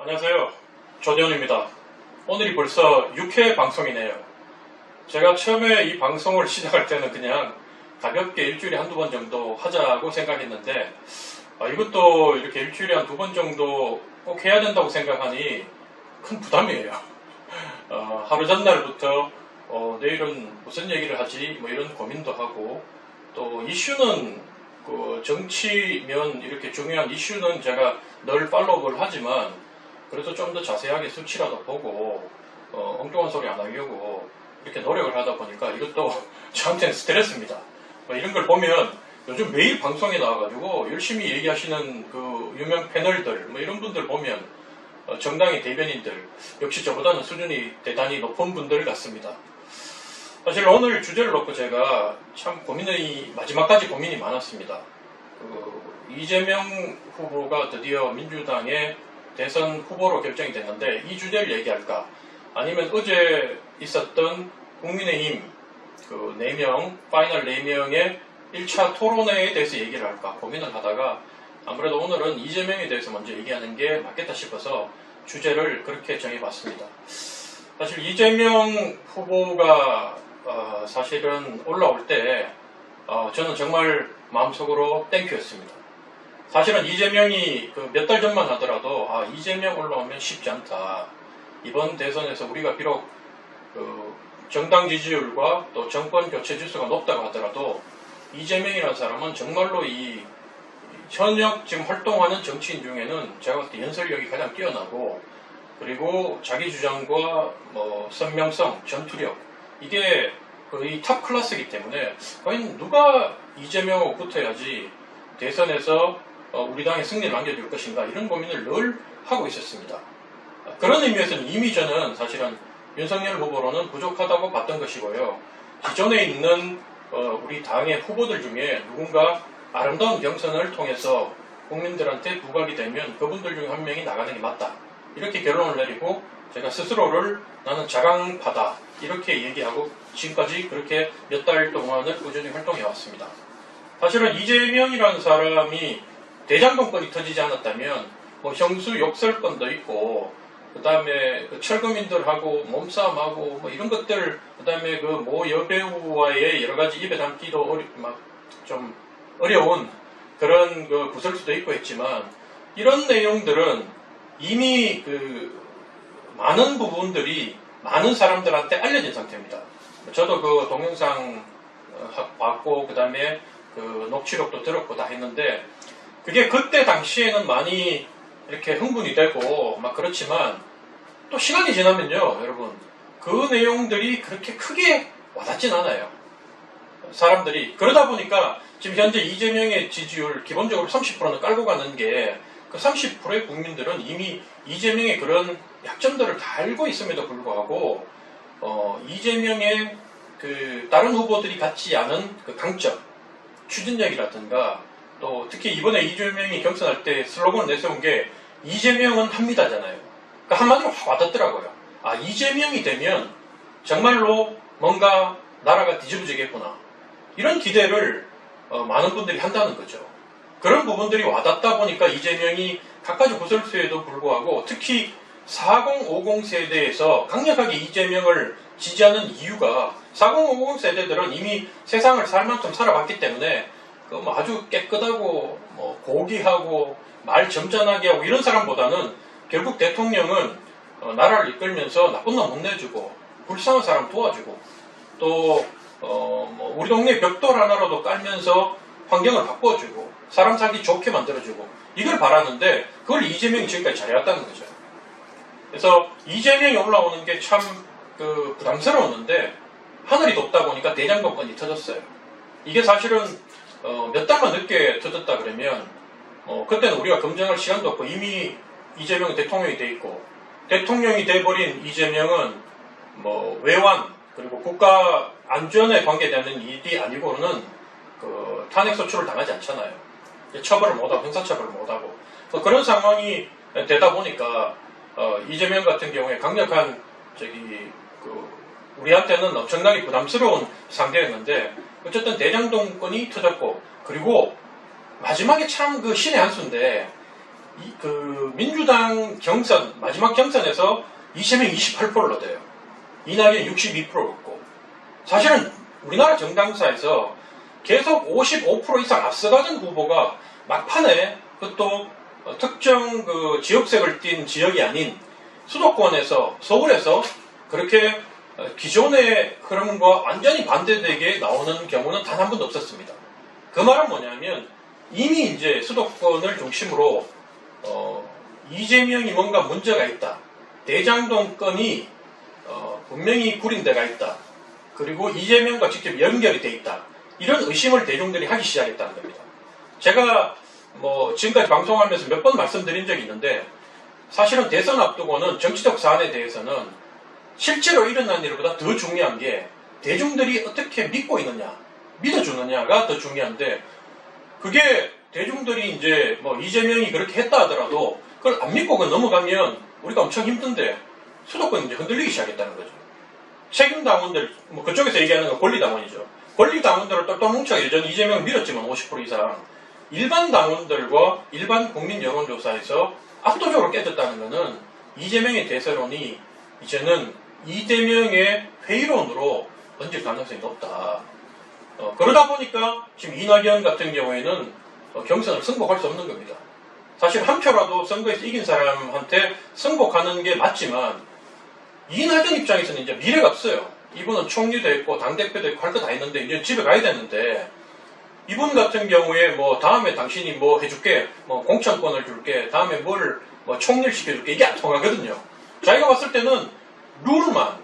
안녕하세요. 조대현입니다. 오늘이 벌써 6회 방송이네요. 제가 처음에 이 방송을 시작할 때는 그냥 가볍게 일주일에 한두 번 정도 하자고 생각했는데 이것도 이렇게 일주일에 한 두 번 정도 꼭 해야 된다고 생각하니 큰 부담이에요. 하루 전날부터 내일은 무슨 얘기를 하지 뭐 이런 고민도 하고, 또 이슈는 정치면 이렇게 중요한 이슈는 제가 늘 팔로우를 하지만 그래도 좀 더 자세하게 수치라도 보고 엉뚱한 소리 안 하려고 이렇게 노력을 하다 보니까 이것도 저한테는 스트레스입니다. 이런 걸 보면 요즘 매일 방송에 나와가지고 열심히 얘기하시는 그 유명 패널들 이런 분들 보면 정당의 대변인들 역시 저보다는 수준이 대단히 높은 분들 같습니다. 사실 오늘 주제를 놓고 제가 참 마지막까지 고민이 많았습니다. 이재명 후보가 드디어 민주당의 대선 후보로 결정이 됐는데 이 주제를 얘기할까? 아니면 어제 있었던 국민의힘 4명, 파이널 4명의 1차 토론회에 대해서 얘기를 할까 고민을 하다가 아무래도 오늘은 이재명에 대해서 먼저 얘기하는 게 맞겠다 싶어서 주제를 그렇게 정해봤습니다. 사실 이재명 후보가 사실은 올라올 때 저는 정말 마음속으로 땡큐였습니다. 사실은 이재명이 몇 달 전만 하더라도 이재명 올라오면 쉽지 않다. 이번 대선에서 우리가 비록 정당 지지율과 또 정권 교체 지수가 높다고 하더라도 이재명이라는 사람은 정말로 이 현역 지금 활동하는 정치인 중에는 제가 봤을 때 연설력이 가장 뛰어나고, 그리고 자기 주장과 선명성, 전투력 이게 거의 탑 클래스이기 때문에 과연 누가 이재명하고 붙어야지 대선에서 우리 당에 승리를 안겨줄 것인가 이런 고민을 늘 하고 있었습니다. 그런 의미에서는 이미 저는 사실은 윤석열 후보로는 부족하다고 봤던 것이고요. 기존에 있는 우리 당의 후보들 중에 누군가 아름다운 경선을 통해서 국민들한테 부각이 되면 그분들 중에 한 명이 나가는 게 맞다. 이렇게 결론을 내리고 제가 스스로를 나는 자강파다 이렇게 얘기하고 지금까지 그렇게 몇 달 동안을 꾸준히 활동해 왔습니다. 사실은 이재명이라는 사람이 대장동권이 터지지 않았다면 형수 욕설건도 있고, 그 다음에 철거민들하고 몸싸움하고 이런 것들, 그 다음에 여배우와의 여러 가지 입에 담기도 좀 어려운 그런 구설수도 있고 했지만, 이런 내용들은 이미 많은 부분들이 많은 사람들한테 알려진 상태입니다. 저도 동영상 봤고 그 다음에 녹취록도 들었고 다 했는데, 그게 그때 당시에는 많이 이렇게 흥분이 되고 그렇지만 또 시간이 지나면요, 여러분, 그 내용들이 그렇게 크게 와닿진 않아요. 사람들이. 그러다 보니까 지금 현재 이재명의 지지율 기본적으로 30%는 깔고 가는 게 그 30%의 국민들은 이미 이재명의 그런 약점들을 다 알고 있음에도 불구하고 이재명의 다른 후보들이 갖지 않은 강점, 추진력이라든가, 또 특히 이번에 이재명이 경선할 때 슬로건을 내세운 게 이재명은 합니다잖아요. 그러니까 한마디로 확 와닿더라고요. 이재명이 되면 정말로 뭔가 나라가 뒤집어지겠구나. 이런 기대를 많은 분들이 한다는 거죠. 그런 부분들이 와닿다 보니까 이재명이 갖가지 구설수에도 불구하고 특히 40, 50 세대에서 강력하게 이재명을 지지하는 이유가 40, 50 세대들은 이미 세상을 살 만큼 살아봤기 때문에 아주 깨끗하고 고귀하고 말 점잖하게 하고 이런 사람보다는 결국 대통령은 나라를 이끌면서 나쁜 놈 혼내주고 불쌍한 사람 도와주고 또 우리 동네 벽돌 하나라도 깔면서 환경을 바꿔주고 사람 살기 좋게 만들어주고 이걸 바라는데 그걸 이재명이 지금까지 잘해왔다는 거죠. 그래서 이재명이 올라오는 게 참 부담스러웠는데 하늘이 덥다 보니까 대장동권이 터졌어요. 이게 사실은 몇 달만 늦게 터졌다 그러면 그때는 우리가 검증할 시간도 없고 이미 이재명은 대통령이 돼 있고, 대통령이 돼버린 이재명은 외환 그리고 국가 안전에 관계되는 일이 아니고는 탄핵 소추를 당하지 않잖아요. 처벌을 못하고 형사처벌을 못하고 그런 상황이 되다 보니까 이재명 같은 경우에 강력한 우리한테는 엄청나게 부담스러운 상대였는데 어쨌든 대장동권이 터졌고, 그리고 마지막에 참 신의 한 수인데 그 민주당 경선 마지막 경선에서 이재명 28%를 얻어요. 이낙연 62% 얻고 사실은 우리나라 정당사에서 계속 55% 이상 앞서가던 후보가 막판에 그것도 특정 그 지역색을 띤 지역이 아닌 수도권에서 서울에서 그렇게 기존의 흐름과 완전히 반대되게 나오는 경우는 단 한 번도 없었습니다. 그 말은 뭐냐면 이미 이제 수도권을 중심으로 이재명이 뭔가 문제가 있다. 대장동 건이 분명히 구린 데가 있다. 그리고 이재명과 직접 연결이 돼 있다. 이런 의심을 대중들이 하기 시작했다는 겁니다. 제가 뭐 지금까지 방송하면서 몇 번 말씀드린 적이 있는데 사실은 대선 앞두고는 정치적 사안에 대해서는 실제로 일어난 일보다 더 중요한 게 대중들이 어떻게 믿고 있느냐, 믿어주느냐가 더 중요한데 그게 대중들이 이제 뭐 이재명이 그렇게 했다 하더라도 그걸 안 믿고 그걸 넘어가면 우리가 엄청 힘든데 수도권이 이제 흔들리기 시작했다는 거죠. 책임 당원들, 뭐 그쪽에서 얘기하는 건 권리 당원이죠. 권리 당원들을 똘똘 뭉쳐 여전히 이재명을 밀었지만 50% 이상 일반 당원들과 일반 국민 여론조사에서 압도적으로 깨졌다는 것은 이재명의 대세론이 이제는 이재명의 회의론으로 번질 가능성이 높다. 그러다 보니까 지금 이낙연 같은 경우에는 경선을 승복할 수 없는 겁니다. 사실 한 표라도 선거에서 이긴 사람한테 승복하는 게 맞지만 이낙연 입장에서는 이제 미래가 없어요. 이분은 총리도 했고 당대표도 했고 할 거 다 했는데 이제 집에 가야 되는데 이분 같은 경우에 뭐 다음에 당신이 뭐 해줄게, 뭐 공천권을 줄게, 다음에 뭘 뭐 총리를 시켜줄게 이게 안 통하거든요. 자기가 봤을 때는 룰만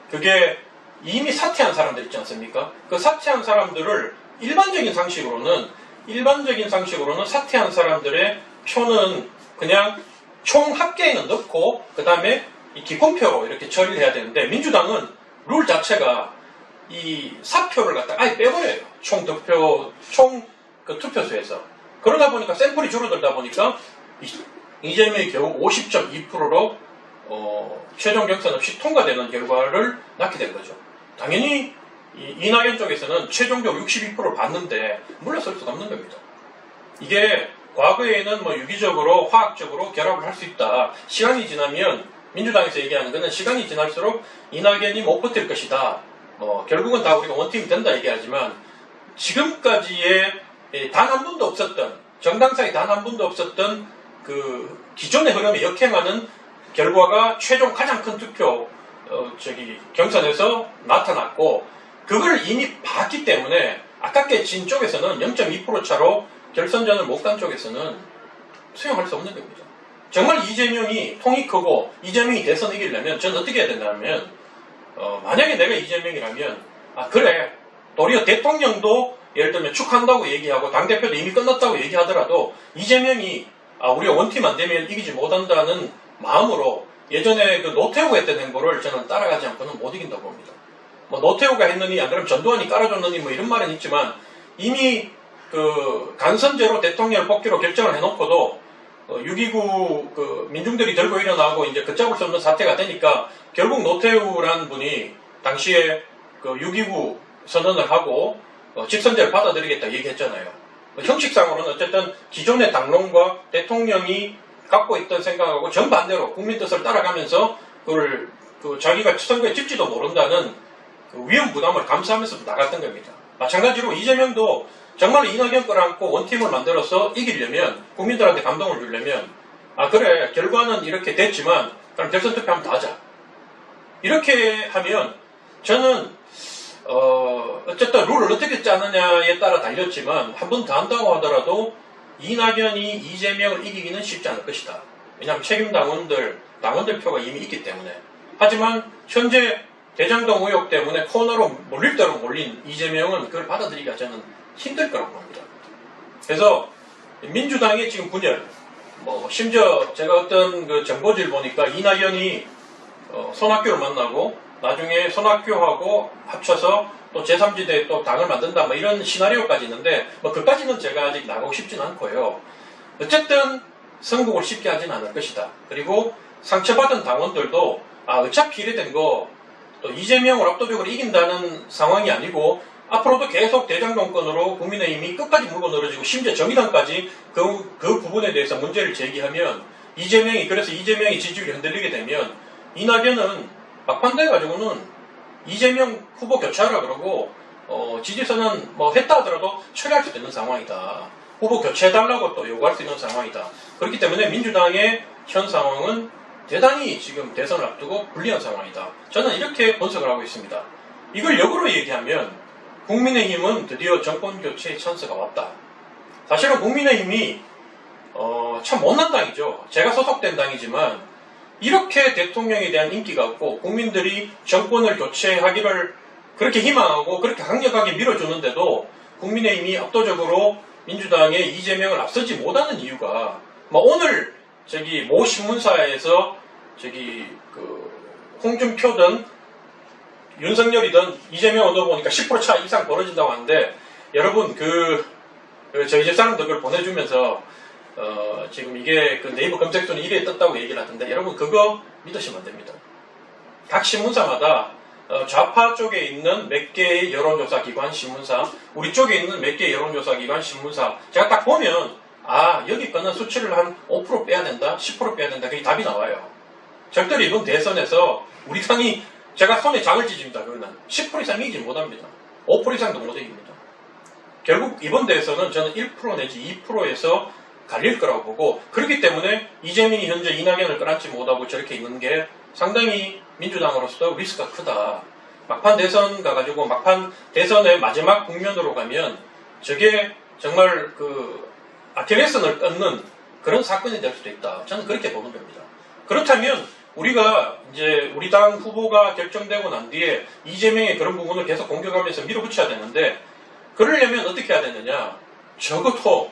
그게 이미 사퇴한 사람들 있지 않습니까? 그 사퇴한 사람들을 일반적인 상식으로는 사퇴한 사람들의 표는 그냥 총 합계에는 넣고 그 다음에 이 기권표로 이렇게 처리를 해야 되는데 민주당은 룰 자체가 이 사표를 갖다가 아예 빼버려요. 총 그 투표수에서. 그러다 보니까 샘플이 줄어들다 보니까 이재명의 경우 50.2%로 최종 경선 없이 통과되는 결과를 낳게 된 거죠. 당연히 이낙연 쪽에서는 최종적으로 62%를 받는데 물러설 수가 없는 겁니다. 이게 과거에는 뭐 유기적으로 화학적으로 결합을 할 수 있다. 시간이 지나면 민주당에서 얘기하는 것은 시간이 지날수록 이낙연이 못 버틸 것이다. 결국은 다 우리가 원팀이 된다 얘기하지만 지금까지의 단 한 번도 없었던 정당사에 단 한 번도 없었던 그 기존의 흐름에 역행하는 결과가 최종 가장 큰 투표 경선에서 나타났고 그걸 이미 봤기 때문에 아깝게 진 쪽에서는 0.2% 차로 결선전을 못 간 쪽에서는 수용할 수 없는 겁니다. 정말 이재명이 통이 크고 이재명이 대선 이기려면 저는 어떻게 해야 된다면 만약에 내가 이재명이라면 그래 도리어 대통령도 예를 들면 축한다고 얘기하고 당대표도 이미 끝났다고 얘기하더라도 이재명이 우리가 원팀 안 되면 이기지 못한다는 마음으로 예전에 그 노태우가 했던 행보를 저는 따라가지 않고는 못 이긴다고 봅니다. 뭐 노태우가 했느니 안 그러면 전두환이 깔아줬느니 뭐 이런 말은 있지만 이미 그 간선제로 대통령을 뽑기로 결정을 해놓고도 6.29 그 민중들이 들고 일어나고 이제 걷잡을 수 없는 사태가 되니까 결국 노태우라는 분이 당시에 그 6.29 선언을 하고 직선제를 받아들이겠다 얘기했잖아요. 형식상으로는 어쨌든 기존의 당론과 대통령이 갖고 있던 생각하고 정반대로 국민 뜻을 따라가면서 그걸 자기가 선거에 질지도 모른다는 그 위험 부담을 감수하면서 나갔던 겁니다. 마찬가지로 이재명도 정말 이낙연 걸 안고 원팀을 만들어서 이기려면 국민들한테 감동을 주려면 그래 결과는 이렇게 됐지만 그럼 결선 투표 한번 더 하자. 이렇게 하면 저는 어쨌든 룰을 어떻게 짜느냐에 따라 달렸지만 한 번 더 한다고 하더라도 이낙연이 이재명을 이기기는 쉽지 않을 것이다. 왜냐하면 책임 당원들 표가 이미 있기 때문에. 하지만 현재 대장동 의혹 때문에 코너로 몰릴 대로 몰린 이재명은 그걸 받아들이기가 저는 힘들 거라고 봅니다. 그래서 민주당의 지금 분열, 심지어 제가 어떤 그 정보지를 보니까 이낙연이 손학규를 만나고 나중에 손학규하고 합쳐서 또 제3지대에 또 당을 만든다 이런 시나리오까지 있는데 그까지는 제가 아직 나가고 싶진 않고요. 어쨌든 선곡을 쉽게 하진 않을 것이다. 그리고 상처받은 당원들도 어차피 이래 된 거 또 이재명을 압도적으로 이긴다는 상황이 아니고 앞으로도 계속 대장동권으로 국민의힘이 끝까지 물고 늘어지고 심지어 정의당까지 그 부분에 대해서 문제를 제기하면 그래서 이재명이 지지율이 흔들리게 되면 이낙연은 막판돼 가지고는 이재명 후보 교체하라 그러고 지지선은 뭐 했다 하더라도 처리할 수도 있는 상황이다. 후보 교체해달라고 또 요구할 수 있는 상황이다. 그렇기 때문에 민주당의 현 상황은 대단히 지금 대선을 앞두고 불리한 상황이다. 저는 이렇게 분석을 하고 있습니다. 이걸 역으로 얘기하면 국민의힘은 드디어 정권 교체의 찬스가 왔다. 사실은 국민의힘이 참 못난 당이죠. 제가 소속된 당이지만 이렇게 대통령에 대한 인기가 없고 국민들이 정권을 교체하기를 그렇게 희망하고 그렇게 강력하게 밀어주는데도 국민의힘이 압도적으로 민주당의 이재명을 앞서지 못하는 이유가 오늘 모 신문사에서 홍준표든 윤석열이든 이재명 얻어 보니까 10% 차 이상 벌어진다고 하는데 여러분 저희 집 사람들 그걸 보내주면서 지금 이게 네이버 검색순위 1위에 떴다고 얘기를 하던데 여러분 그거 믿으시면 안 됩니다. 각 신문사마다 좌파 쪽에 있는 몇 개의 여론조사 기관 신문사, 우리 쪽에 있는 몇 개의 여론조사 기관 신문사 제가 딱 보면 여기 거는 수치를 한 5% 빼야 된다, 10% 빼야 된다 그게 답이 나와요. 절대로 이번 대선에서 우리 당이 제가 손에 장을 찢습니다. 그러면 10% 이상 이기지 못합니다. 5% 이상도 못 이깁니다. 결국 이번 대선은 저는 1% 내지 2%에서 갈릴 거라고 보고 그렇기 때문에 이재명이 현재 이낙연을 끌어안지 못하고 저렇게 있는 게 상당히 민주당으로서도 리스크가 크다. 막판 대선 가가지고 막판 대선의 마지막 국면으로 가면 저게 정말 아킬레스건을 끊는 그런 사건이 될 수도 있다. 저는 그렇게 보는 겁니다. 그렇다면 우리가 이제 우리 당 후보가 결정되고 난 뒤에 이재명의 그런 부분을 계속 공격하면서 밀어붙여야 되는데 그러려면 어떻게 해야 되느냐? 적어도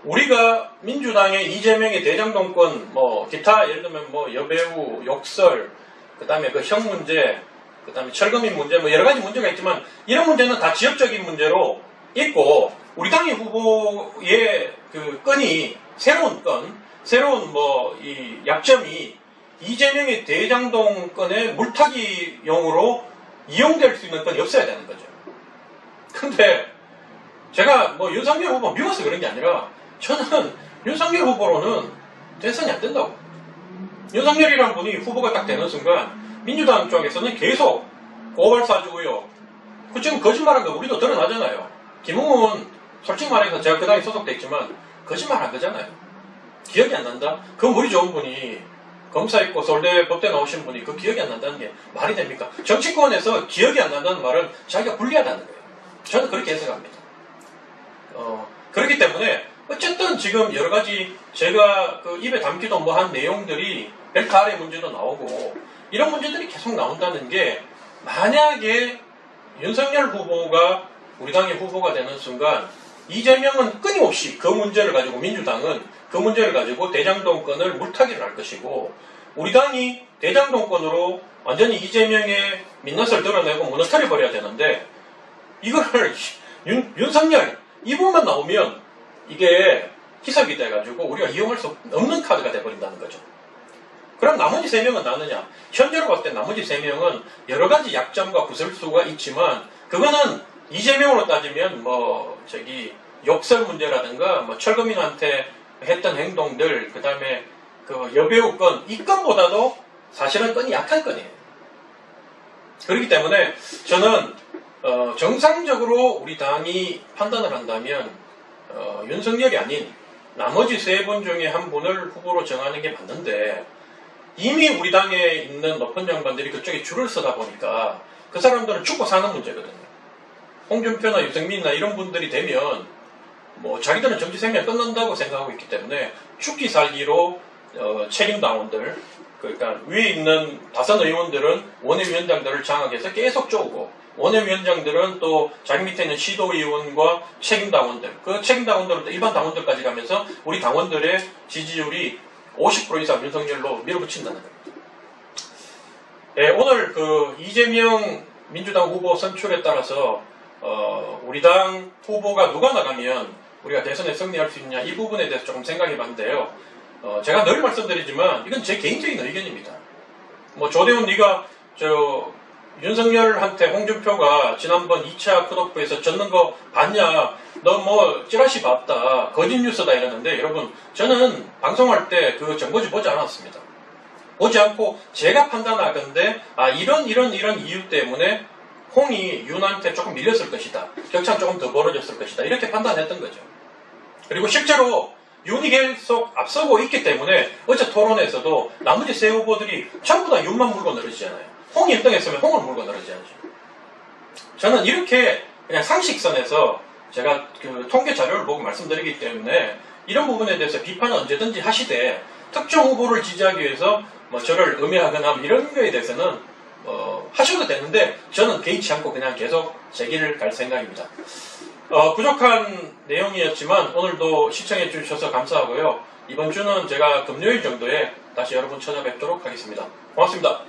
우리가 민주당의 이재명의 대장동권 기타 예를 들면 여배우 욕설 그다음에 형 문제 그다음에 철거민 문제 여러 가지 문제가 있지만 이런 문제는 다 지역적인 문제로 있고 우리 당의 후보의 건이 새로운 이 약점이 이재명의 대장동권의 물타기용으로 이용될 수 있는 건이 없어야 되는 거죠. 근데 제가 윤석열 후보 미워서 그런 게 아니라 저는 윤석열 후보로는 대선이 안 된다고. 윤석열이라는 분이 후보가 딱 되는 순간 민주당 쪽에서는 계속 고발사주 의혹 지금 거짓말한 거 우리도 드러나잖아요. 김웅은 솔직히 말해서 제가 그 당에 소속돼 있지만 거짓말한 거잖아요. 기억이 안 난다? 그 머리 좋은 분이 검사 있고 서울대 법대 나오신 분이 그 기억이 안 난다는 게 말이 됩니까? 정치권에서 기억이 안 난다는 말은 자기가 불리하다는 거예요. 저는 그렇게 해석합니다. 그렇기 때문에 어쨌든 지금 여러 가지 제가 입에 담기도 한 내용들이 벨트 아래 문제도 나오고 이런 문제들이 계속 나온다는 게 만약에 윤석열 후보가 우리 당의 후보가 되는 순간 이재명은 끊임없이 그 문제를 가지고 민주당은 그 문제를 가지고 대장동권을 물타기를 할 것이고 우리 당이 대장동권으로 완전히 이재명의 민낯을 드러내고 무너뜨려 버려야 되는데 이거를 윤석열 이분만 나오면 이게 희석이 돼가지고 우리가 이용할 수 없는 카드가 돼버린다는 거죠. 그럼 나머지 3명은 나느냐? 현재로 봤을 때 나머지 3명은 여러 가지 약점과 구설수가 있지만 그거는 이재명으로 따지면 욕설 문제라든가 철거민한테 했던 행동들 그 다음에 여배우 건 이 건보다도 사실은 건이 약한 건이에요. 그렇기 때문에 저는 정상적으로 우리 당이 판단을 한다면 윤석열이 아닌 나머지 3분 중에 한 분을 후보로 정하는 게 맞는데 이미 우리 당에 있는 높은 양반들이 그쪽에 줄을 서다 보니까 그 사람들은 죽고 사는 문제거든요. 홍준표나 유승민이나 이런 분들이 되면 자기들은 정치 생명 끝난다고 생각하고 있기 때문에 죽기 살기로 책임당원들 그러니까 위에 있는 다선 의원들은 원외위원장들을 장악해서 계속 쪼고 원외위원장들은 또 자기 밑에 있는 시도의원과 책임당원들 그 책임당원들은 또 일반 당원들까지 가면서 우리 당원들의 지지율이 50% 이상 윤석열로 밀어붙인다는 겁니다. 네, 오늘 이재명 민주당 후보 선출에 따라서 우리 당 후보가 누가 나가면 우리가 대선에 승리할 수 있냐 이 부분에 대해서 조금 생각해 봤는데요. 제가 늘 말씀드리지만 이건 제 개인적인 의견입니다. 조대훈 네가 윤석열한테 홍준표가 지난번 2차 컷오프에서 졌는 거 봤냐? 너 뭐 찌라시 봤다. 거짓 뉴스다 이러는데 여러분 저는 방송할 때 그 정보지 보지 않았습니다. 보지 않고 제가 판단하건데 이런 이유 때문에 홍이 윤한테 조금 밀렸을 것이다. 격차는 조금 더 벌어졌을 것이다. 이렇게 판단했던 거죠. 그리고 실제로 윤이 계속 앞서고 있기 때문에 어제 토론에서도 나머지 세 후보들이 전부 다 윤만 물고 늘어지잖아요. 홍이 1등했으면 홍을 물고 늘어져야죠. 저는 이렇게 그냥 상식선에서 제가 그 통계 자료를 보고 말씀드리기 때문에 이런 부분에 대해서 비판은 언제든지 하시되 특정 후보를 지지하기 위해서 뭐 저를 음해하거나 이런 거에 대해서는 하셔도 되는데 저는 개의치 않고 그냥 계속 제 길을 갈 생각입니다. 부족한 내용이었지만 오늘도 시청해 주셔서 감사하고요. 이번 주는 제가 금요일 정도에 다시 여러분 찾아뵙도록 하겠습니다. 고맙습니다.